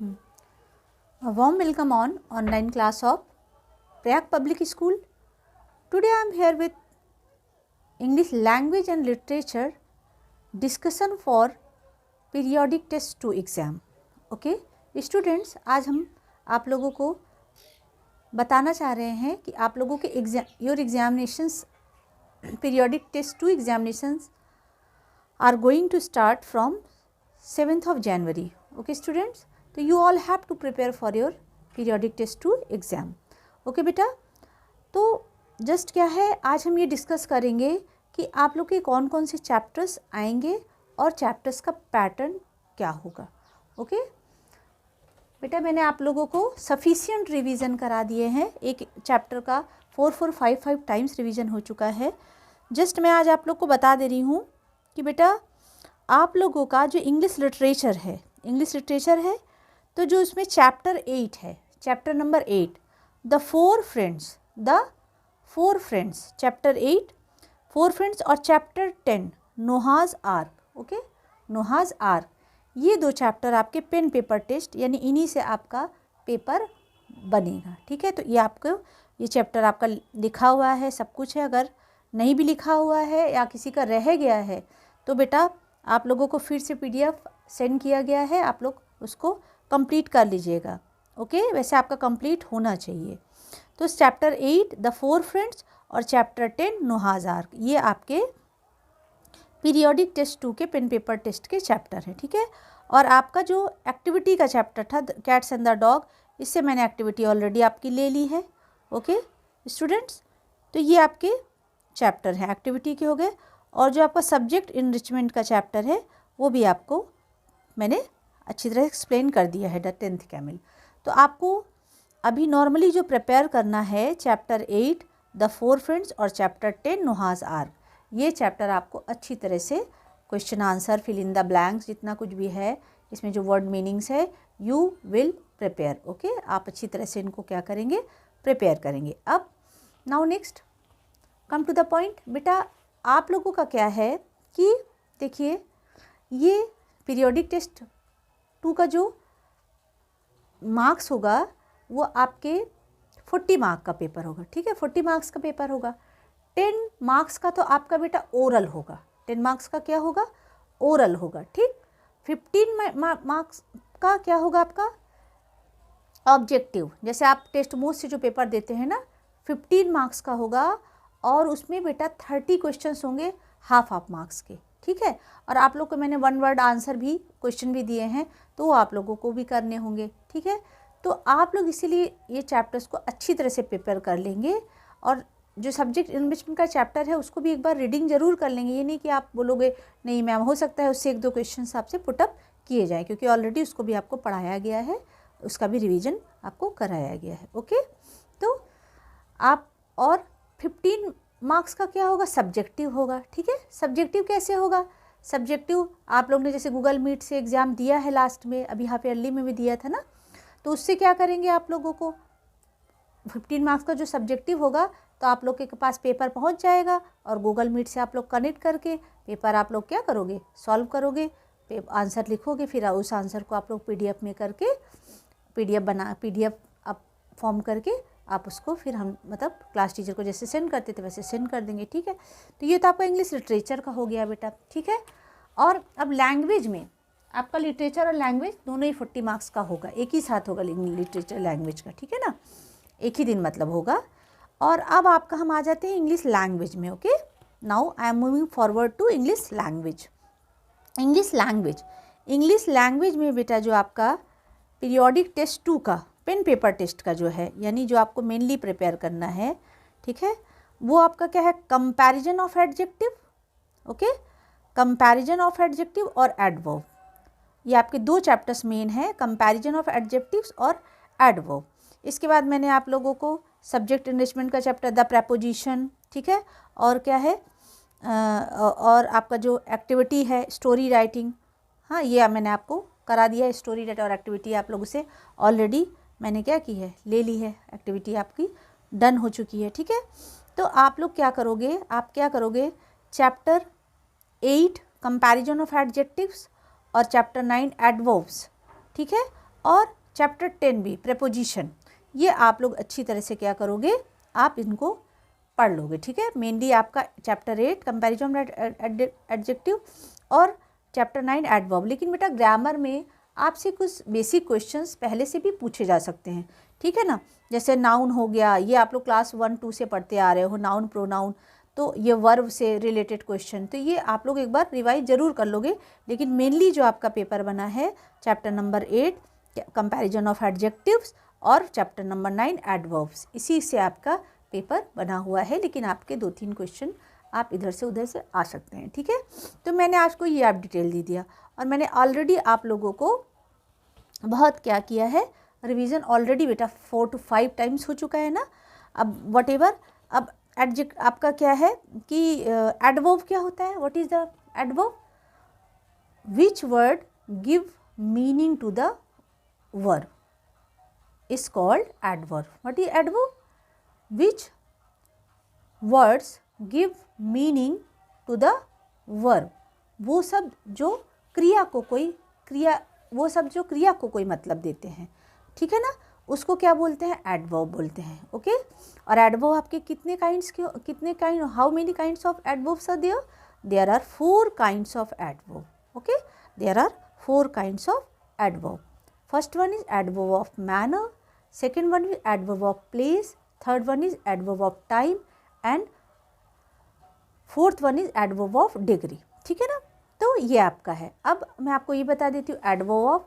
A warm welcome on online class of Prayag Public School. Today I am here with English Language and Literature discussion for periodic test 2 exam. Okay, students, आज हम आप लोगों को बताना चाह रहे हैं कि आप लोगों के your examinations periodic test 2 examinations are going to start from 7th of January. Okay students, तो you all have to prepare for your periodic test 2 exam. Okay बेटा, तो जस्ट क्या है, आज हम ये डिस्कस करेंगे कि आप लोग के कौन कौन से चैप्टर्स आएंगे और चैप्टर्स का पैटर्न क्या होगा. ओके बेटा, मैंने आप लोगों को सफिशिएंट रिवीजन करा दिए हैं. एक चैप्टर का 4-4-5-5 टाइम्स रिवीजन हो चुका है. जस्ट मैं आज आप लोग को बता दे रही हूँ कि बेटा आप लोगों का जो इंग्लिश लिटरेचर है तो जो उसमें चैप्टर 8 है, chapter number 8 the four friends chapter 8 four friends और chapter 10 Noah's arc. Okay, नोहाज ark, ये दो चैप्टर आपके पेन पेपर टेस्ट यानी इन्हीं से आपका पेपर बनेगा. ठीक है, तो ये आपको ये चैप्टर आपका लिखा हुआ है, सब कुछ है. अगर नहीं भी लिखा हुआ है या किसी का रह गया है तो बेटा आप लोगों को फिर से PDF सेंड किया गया है, आप लोग उसको कंप्लीट कर लीजिएगा. ओके, वैसे आपका कंप्लीट होना चाहिए. तो चैप्टर 8 द फोर फ्रेंड्स और चैप्टर 10 नोहाज आर्क, ये आपके पीरियोडिक टेस्ट 2 के पेन पेपर टेस्ट के चैप्टर हैं. ठीक है, और आपका जो एक्टिविटी का चैप्टर था कैट्स एंड द डॉग, इससे मैंने एक्टिविटी ऑलरेडी आपकी ले ली है. ओके स्टूडेंट्स, तो ये आपके चैप्टर हैं एक्टिविटी के हो गए. और जो आपका सब्जेक्ट इनरिचमेंट का चैप्टर है वो भी आपको मैंने अच्छी तरह एक्सप्लेन कर दिया है, द 10th कैमिल. तो आपको अभी नॉर्मली जो प्रिपेयर करना है चैप्टर 8 द फोर फ्रेंड्स और चैप्टर 10 नोहाज आर्क, ये चैप्टर आपको अच्छी तरह से question answer fill in the blanks जितना कुछ भी है इसमें जो वर्ड मीनिंग्स है यू विल प्रिपेयर. ओके, आप अच्छी तरह से इनको क्या करेंगे, प्रिपेयर करेंगे. अब now next come to the point. बेटा आप लोगों का क्या है कि देखिए ये पीरियोडिक टेस्ट 2 का जो मार्क्स होगा वो आपके 40 मार्क का पेपर होगा. ठीक है, 40 मार्क्स का पेपर होगा. 10 मार्क्स का तो आपका बेटा ओरल होगा. 10 मार्क्स का क्या होगा, ओरल होगा. ठीक, 15 मार्क्स का क्या होगा आपका ऑब्जेक्टिव. जैसे आप टेस्ट मोस्ट से जो पेपर देते हैं ना 15 मार्क्स का होगा और उसमें बेटा 30 क्वेश्चंस होंगे हाफ मार्क्स के. ठीक है, और आप लोग को मैंने 1 वर्ड आंसर भी क्वेश्चन भी दिए हैं तो आप लोगों को भी करने होंगे. ठीक है, तो आप लोग इसीलिए ये चैप्टर्स को अच्छी तरह से प्रिपेयर कर लेंगे. और जो सब्जेक्ट इनरिचमेंट का चैप्टर है उसको भी एक बार रीडिंग ज़रूर कर लेंगे. ये नहीं कि आप बोलोगे नहीं मैम हो सकता है उससे 1-2 क्वेश्चन आपसे पुटअप किए जाएँ, क्योंकि ऑलरेडी उसको भी आपको पढ़ाया गया है, उसका भी रिविज़न आपको कराया गया है. ओके, तो आप और 15 मार्क्स का क्या होगा, सब्जेक्टिव होगा. ठीक है, सब्जेक्टिव कैसे होगा, सब्जेक्टिव आप लोग ने जैसे गूगल मीट से एग्ज़ाम दिया है लास्ट में, अभी यहाँ पे अर्ली में भी दिया था ना, तो उससे क्या करेंगे आप लोगों को 15 मार्क्स का जो सब्जेक्टिव होगा तो आप लोग के पास पेपर पहुँच जाएगा और गूगल मीट से आप लोग कनेक्ट करके पेपर आप लोग क्या करोगे, सॉल्व करोगे, आंसर लिखोगे, फिर उस आंसर को आप लोग PDF में करके PDF आप फॉर्म करके आप उसको फिर हम मतलब क्लास टीचर को जैसे सेंड करते थे वैसे सेंड कर देंगे. ठीक है, तो ये तो आपका इंग्लिश लिटरेचर का हो गया बेटा. ठीक है, और अब लैंग्वेज में आपका लिटरेचर और लैंग्वेज दोनों ही 40 मार्क्स का होगा, एक ही साथ होगा लिटरेचर लैंग्वेज का. ठीक है ना, एक ही दिन मतलब होगा. और अब आपका हम आ जाते हैं इंग्लिश लैंग्वेज में. Okay, now I am moving forward to English language. English language में बेटा जो आपका पीरियोडिक टेस्ट 2 का पेन पेपर टेस्ट का जो है यानी जो आपको मेनली प्रिपेयर करना है, ठीक है, वो आपका क्या है, comparison of adjective. Okay, comparison of adjective और एडवर्ब, ये आपके 2 चैप्टर्स मेन है, कंपैरिजन ऑफ एडजेक्टिव्स और एडवर्ब. इसके बाद मैंने आप लोगों को सब्जेक्ट इनरिचमेंट का चैप्टर द प्रेपोजिशन. ठीक है, और क्या है और आपका जो एक्टिविटी है स्टोरी राइटिंग, हाँ ये मैंने आपको करा दिया है. स्टोरी राइट और एक्टिविटी आप लोगों से ऑलरेडी मैंने क्या की है, ले ली है, एक्टिविटी आपकी डन हो चुकी है. ठीक है, तो आप लोग क्या करोगे, चैप्टर 8 कंपैरिजन ऑफ एडजेक्टिव्स और चैप्टर 9 एडवर्ब्स. ठीक है, और चैप्टर 10 भी प्रेपोजिशन, ये आप लोग अच्छी तरह से क्या करोगे, आप इनको पढ़ लोगे, ठीक है। मेनली आपका चैप्टर 8 कंपैरिजन एडजेक्टिव और चैप्टर 9 एडवर्ब। लेकिन बेटा ग्रामर में आपसे कुछ बेसिक क्वेश्चंस पहले से भी पूछे जा सकते हैं, ठीक है ना। जैसे नाउन हो गया, ये आप लोग क्लास 1-2 से पढ़ते आ रहे हो, नाउन प्रोनाउन, तो ये वर्ब से रिलेटेड क्वेश्चन, तो ये आप लोग एक बार रिवाइज ज़रूर कर लोगे। लेकिन मेनली जो आपका पेपर बना है chapter number 8 comparison of adjectives और चैप्टर नंबर 9 एडवर्ब्स, इसी से आपका पेपर बना हुआ है। लेकिन आपके 2-3 क्वेश्चन आप इधर से उधर से आ सकते हैं, ठीक है। तो मैंने आपको ये आप डिटेल दे दिया और मैंने ऑलरेडी आप लोगों को बहुत क्या किया है, रिवीजन ऑलरेडी बेटा 4 to 5 टाइम्स हो चुका है ना। अब वट एवर, अब एडजेक्ट आपका क्या है कि एडवर्ब क्या होता है, what is the adverb, which word give meaning to the verb is called adverb. What is adverb? Which words give meaning to the verb? वो सब जो क्रिया को कोई मतलब देते हैं, ठीक है ना, उसको क्या बोलते हैं, एडवर्ब बोलते हैं, ओके। और एडवर्ब आपके कितने kind, how many kinds of adverbs are there? There are 4 kinds of adverb, okay, there are 4 kinds of adverb. First one is adverb of manner, second one is adverb of place, third one is adverb of time and fourth one is adverb of degree, ठीक है ना। तो ये आपका है। अब मैं आपको ये बता देती हूँ adverb of,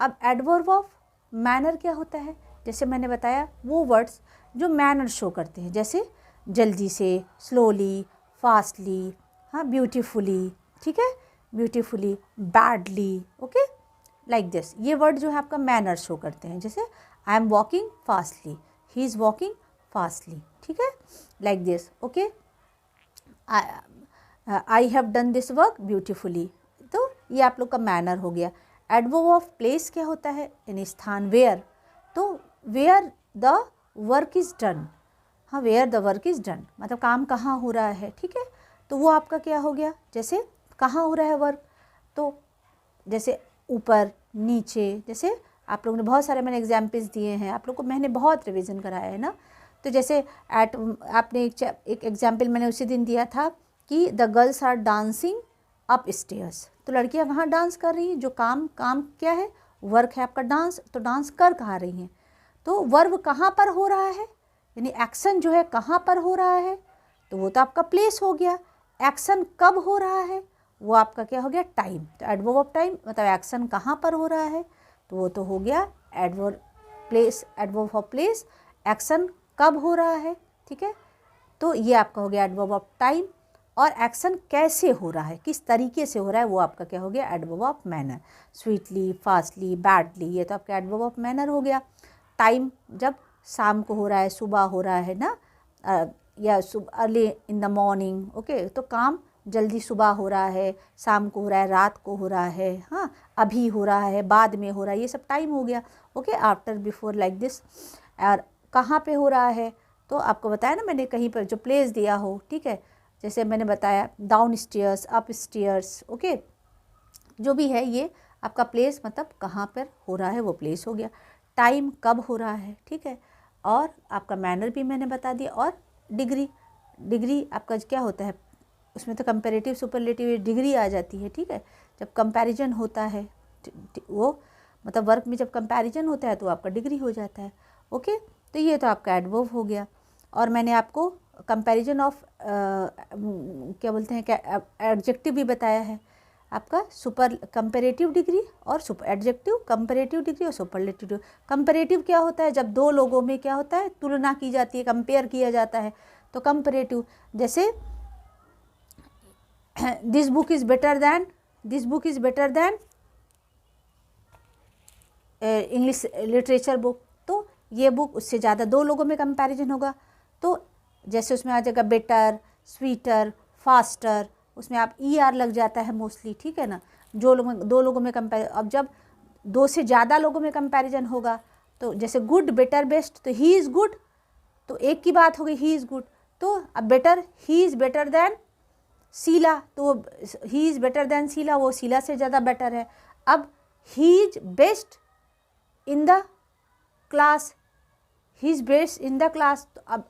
अब adverb of manner क्या होता है, जैसे मैंने बताया वो वर्ड्स जो मैनर शो करते हैं, जैसे जल्दी से, स्लोली, फास्टली, हाँ, ब्यूटीफुली, ठीक है, beautifully, badly, okay, like this, ये वर्ड जो है आपका मैनर शो करते हैं। जैसे I am walking fastly, he is walking fastly, ठीक है, like this, okay, I have done this work beautifully, तो ये आप लोग का मैनर हो गया। एडवर्ब ऑफ प्लेस क्या होता है, यानी स्थान, वेयर, तो where the work is done, हाँ, where the work is done, मतलब काम कहाँ हो रहा है, ठीक है, तो वो आपका क्या हो गया, जैसे कहाँ हो रहा है वर्क, तो जैसे ऊपर, नीचे, जैसे आप लोगों ने बहुत सारे मैंने एग्जाम्पल्स दिए हैं, आप लोग को मैंने बहुत रिवीजन कराया है ना। तो जैसे आपने एक एग्जाम्पल मैंने उसी दिन दिया था कि the girls are dancing upstairs, तो लड़कियां वहाँ डांस कर रही हैं, जो काम क्या है, वर्क है आपका डांस, तो डांस कर कहाँ रही हैं, तो वर्ब कहाँ पर हो रहा है, यानी एक्शन जो है कहाँ पर हो रहा है, तो वो तो आपका प्लेस हो गया। एक्शन कब हो रहा है, वो आपका क्या हो गया, टाइम, तो एडवर्ब ऑफ टाइम मतलब एक्शन कहाँ पर हो रहा है, तो वो तो हो गया adverb place, adverb of place, action कब हो रहा है, ठीक है, तो ये आपका हो गया एडवर्ब ऑफ टाइम। और एक्शन कैसे हो रहा है, किस तरीके से हो रहा है, वो आपका क्या हो गया, adverb of manner, sweetly, fastly, badly, ये तो आपका एडवर्ब ऑफ मैनर हो गया। टाइम जब शाम को हो रहा है, सुबह हो रहा है ना, या early in the morning, okay, तो काम जल्दी सुबह हो रहा है, शाम को हो रहा है, रात को हो रहा है, हाँ, अभी हो रहा है, बाद में हो रहा है, ये सब टाइम हो गया, okay, after, before, like this. और कहाँ पे हो रहा है, तो आपको बताया ना मैंने, कहीं पर जो प्लेस दिया हो, ठीक है, जैसे मैंने बताया down stairs, up stairs, okay, जो भी है ये आपका प्लेस मतलब कहाँ पर हो रहा है, वो प्लेस हो गया। टाइम कब हो रहा है, ठीक है, और आपका मैनर भी मैंने बता दिया। और डिग्री आपका क्या होता है, उसमें तो कंपैरेटिव सुपरलेटिव डिग्री आ जाती है, ठीक है, जब कंपैरिजन होता है, वो मतलब वर्क में जब कंपैरिजन होता है तो आपका डिग्री हो जाता है, ओके। तो ये तो आपका एडवर्ब हो गया। और मैंने आपको कंपैरिजन ऑफ क्या बोलते हैं, एडजेक्टिव भी बताया है आपका, सुपर कंपैरेटिव डिग्री और सुपर एडजेक्टिव, कंपैरेटिव डिग्री और सुपरलेटिव डिग्री। कंपैरेटिव क्या होता है, जब दो लोगों में क्या होता है, तुलना की जाती है, कंपेयर किया जाता है, तो कंपैरेटिव, जैसे this book is better then English literature book, तो ये बुक उससे ज़्यादा, दो लोगों में कंपैरिजन होगा, तो जैसे उसमें आ जाएगा बेटर, स्वीटर, फास्टर, उसमें आप ER लग जाता है मोस्टली, ठीक है ना, दो लोगों में कंपेयर। अब जब दो से ज़्यादा लोगों में कंपैरिजन होगा, तो जैसे गुड, बेटर, बेस्ट, तो ही इज़ गुड, तो एक की बात हो गई, ही इज़ गुड, तो अब better, he is better than Sheila, तो he is better than Sheila, वो शीला से ज़्यादा बेटर है। अब he is best in the class, he is best in the class. तो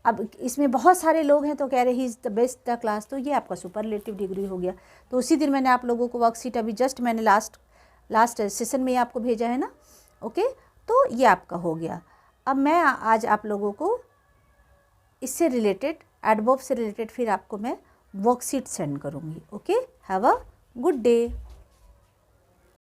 अब इसमें बहुत सारे लोग हैं तो कह रहे he is the best the class, तो ये आपका सुपरलेटिव डिग्री हो गया। तो उसी दिन मैंने आप लोगों को वर्कशीट अभी जस्ट मैंने लास्ट सेशन में आपको भेजा है ना, ओके। तो ये आपका हो गया। अब मैं आज आप लोगों को इससे रिलेटेड, एडवर्ब से रिलेटेड फिर आपको मैं वर्कशीट सेंड करूँगी। Okay, have a good day.